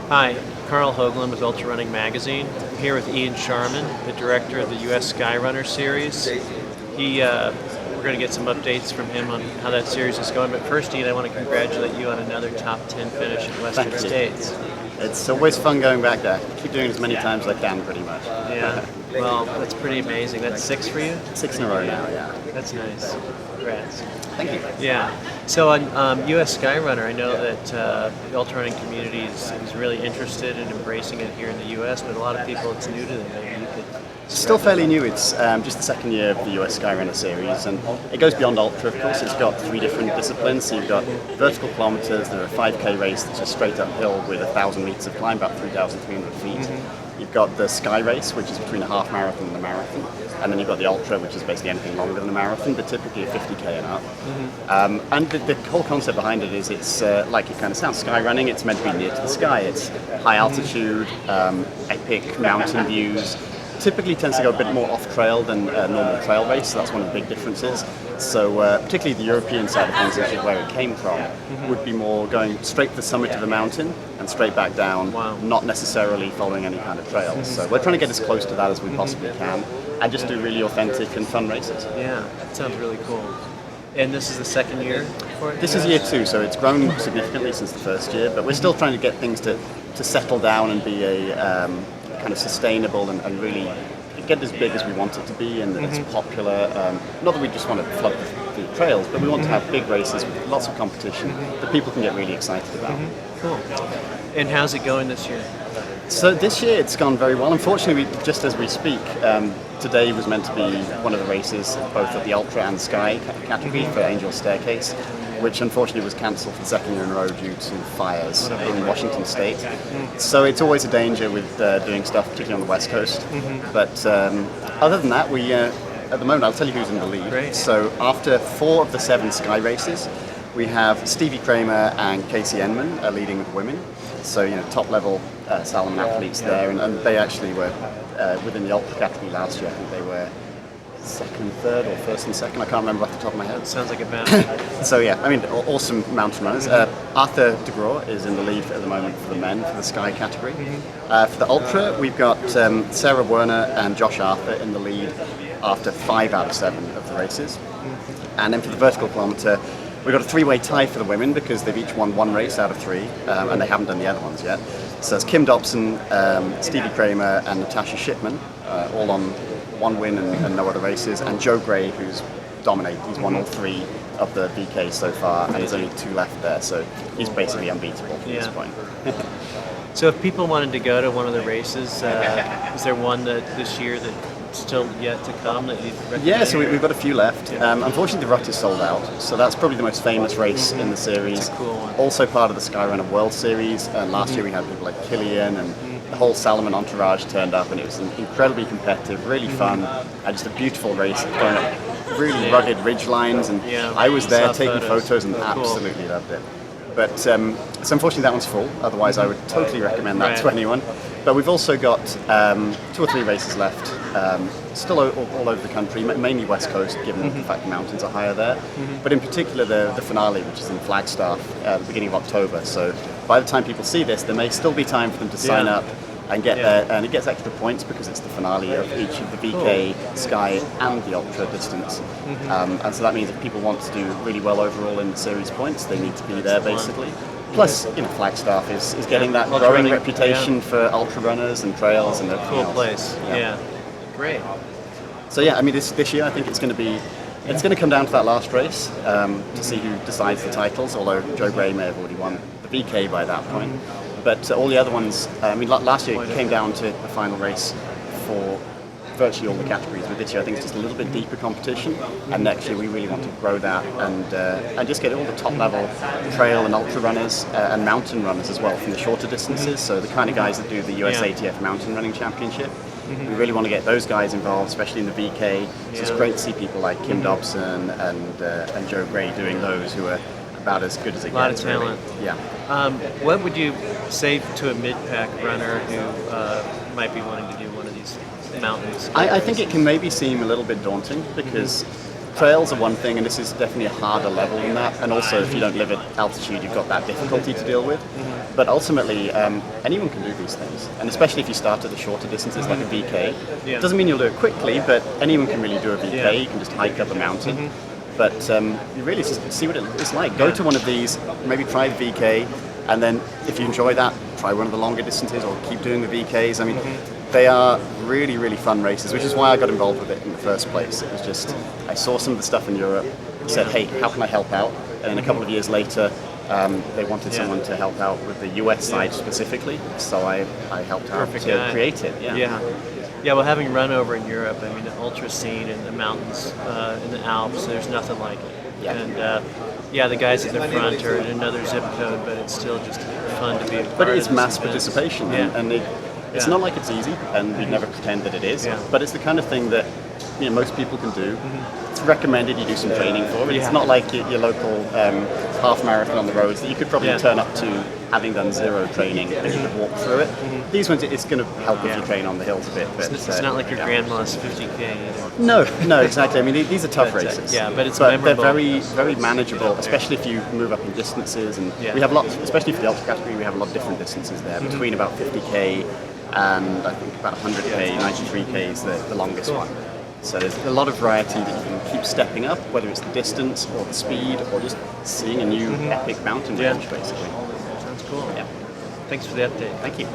Hi, Carl Hoagland with Ultra Running Magazine. I'm here with Ian Sharman, the director of the US Skyrunner series. We're going to get some updates from him on how that series is going. But first, Ian, I want to congratulate you on another top 10 finish in Western States. It's always fun going back there. Keep doing it as many times as I can, pretty much. Yeah, well, that's pretty amazing. That's 6 for you? 6 in a row now, yeah. That's nice. Congrats. Thank you. Yeah. So on US Skyrunner, I know that the ultra running community is really interested in embracing it here in the US, but a lot of people, it's new to them. Maybe you could. It's still fairly new. It's just the second year of the US Skyrunner series, and it goes beyond ultra, of course. It's got 3 different disciplines. So you've got vertical kilometers, there are a 5K race that's just straight uphill with 1,000 meters of climb, about 3,300 feet. You've got the Sky Race, which is between a half marathon and a marathon. And then you've got the Ultra, which is basically anything longer than a marathon, but typically a 50K and up. And the whole concept behind it is it's like it kind of sounds, Skyrunning. It's meant to be near to the sky. It's high altitude, epic mountain views. Typically tends to go a bit more off-trail than a normal trail race, so that's one of the big differences. So particularly the European side of things, which is where it came from, would be more going straight to the summit of the mountain and straight back down, not necessarily following any kind of trails. So we're trying to get as close to that as we possibly can and just do really authentic and fun races. Yeah, that sounds really cool. And this is the second year for it? This is year 2, so it's grown significantly since the first year, but we're still trying to get things to settle down and be a kind of sustainable and really get as big as we want it to be and as popular. Not that we just want to flood the trails, but we want to have big races with lots of competition that people can get really excited about. Cool. And how's it going this year? So this year it's gone very well. Unfortunately, just as we speak, today was meant to be one of the races, both at the Ultra and Sky category for Angel Staircase, which unfortunately was cancelled for the second year in a row due to fires in Washington State. So it's always a danger with doing stuff, particularly on the West Coast. But other than that, we at the moment, I'll tell you who's in the lead. Great. So after 4 of the 7 Sky races, we have Stevie Kramer and Casey Enman leading with women. So, top level slalom athletes there, and they actually were within the ultra category last year. I think they were second, third, or first and second. I can't remember off the top of my head. Sounds like a balance. So yeah, I mean, awesome mountain runners. Arthur de Groot is in the lead at the moment for the men for the Sky category. For the Ultra, we've got Sarah Werner and Josh Arthur in the lead after 5 out of 7 of the races. And then for the vertical kilometer, we've got a 3-way tie for the women because they've each won 1 race out of 3, and they haven't done the other ones yet. So it's Kim Dobson, Stevie Kramer, and Natasha Shipman, all on 1 win and no other races, and Joe Gray, who's dominated. He's won all 3 of the VKs so far, and there's only 2 left there, so he's basically unbeatable from this point. So if people wanted to go to one of the races, is there one that this year that still yet to come that you'd recommend? Yeah, so we've got a few left. Unfortunately, the Rut is sold out, so that's probably the most famous race in the series. It's a cool one. Also part of the Skyrunner World Series, and last year we had people like Killian and the whole Salomon entourage turned up, and it was incredibly competitive, really fun, and just a beautiful race going up really rugged ridge lines, and I was there taking photos and absolutely loved it. But so unfortunately that one's full, otherwise I would totally recommend that to anyone. But we've also got 2 or 3 races left, still all over the country, mainly West Coast, given the fact the mountains are higher there. But in particular the finale, which is in Flagstaff at the beginning of October. So by the time people see this, there may still be time for them to sign up and get there, and it gets extra points because it's the finale of each of the VK, Sky, and the Ultra distance. And so that means if people want to do really well overall in the series points, they need to be there basically. Plus, Flagstaff is getting that growing reputation for ultra runners and trails and everything else. Place. Yeah. Great. So yeah, I mean this year I think it's going to come down to that last race to see who decides the titles. Although Joe Gray may have already won the VK by that point. But all the other ones, I mean, last year it came down to the final race for virtually all the categories. But this year I think it's just a little bit deeper competition, and next year we really want to grow that and just get all the top level trail and ultra runners and mountain runners as well from the shorter distances. So the kind of guys that do the US ATF Mountain Running Championship. We really want to get those guys involved, especially in the VK. So it's great to see people like Kim Dobson and Joe Gray doing those, who are about as good as it gets. A lot of talent. Really. Yeah. What would you say to a mid-pack runner who might be wanting to do one of these mountains? I think it can maybe seem a little bit daunting because trails are one thing, and this is definitely a harder level than that. And also, if you don't live at altitude, you've got that difficulty to deal with. But ultimately, anyone can do these things, and especially if you start at the shorter distances, like a VK. Yeah. Doesn't mean you'll do it quickly, but anyone can really do a VK. Yeah. You can just hike up a mountain. But you really just see what it's like. Go to one of these, maybe try the VK, and then if you enjoy that, try one of the longer distances or keep doing the VKs. I mean, they are really, really fun races, which is why I got involved with it in the first place. It was just, I saw some of the stuff in Europe, said, hey, how can I help out? And then a couple of years later, they wanted someone to help out with the US side specifically, so I helped out to create it. Yeah, well, having run over in Europe, I mean, the ultra scene in the mountains, in the Alps, there's nothing like it. Yeah. And the guys at the front are in another zip code, but it's still just fun to be a part But it is of mass this event. participation, and it's not like it's easy, and we'd never pretend that it is, Yeah. but it's the kind of thing that most people can do. It's recommended you do some training for it. It's not like your local half marathon on the roads that you could probably turn up to having done zero training and you could walk through it. These ones, it's going to help if you train on the hills a bit. But It's not like your grandma's 50K either. No, exactly. I mean, these are tough races. But it's they're memorable. very, very manageable, especially if you move up in distances. And we have lots, especially for the ultra category, we have a lot of different distances there, between about 50K and I think about 100K, 93K is the longest one. So there's a lot of variety that you can keep stepping up, whether it's the distance or the speed or just seeing a new epic mountain range, basically. Sounds cool. Yeah. Thanks for the update. Thank you.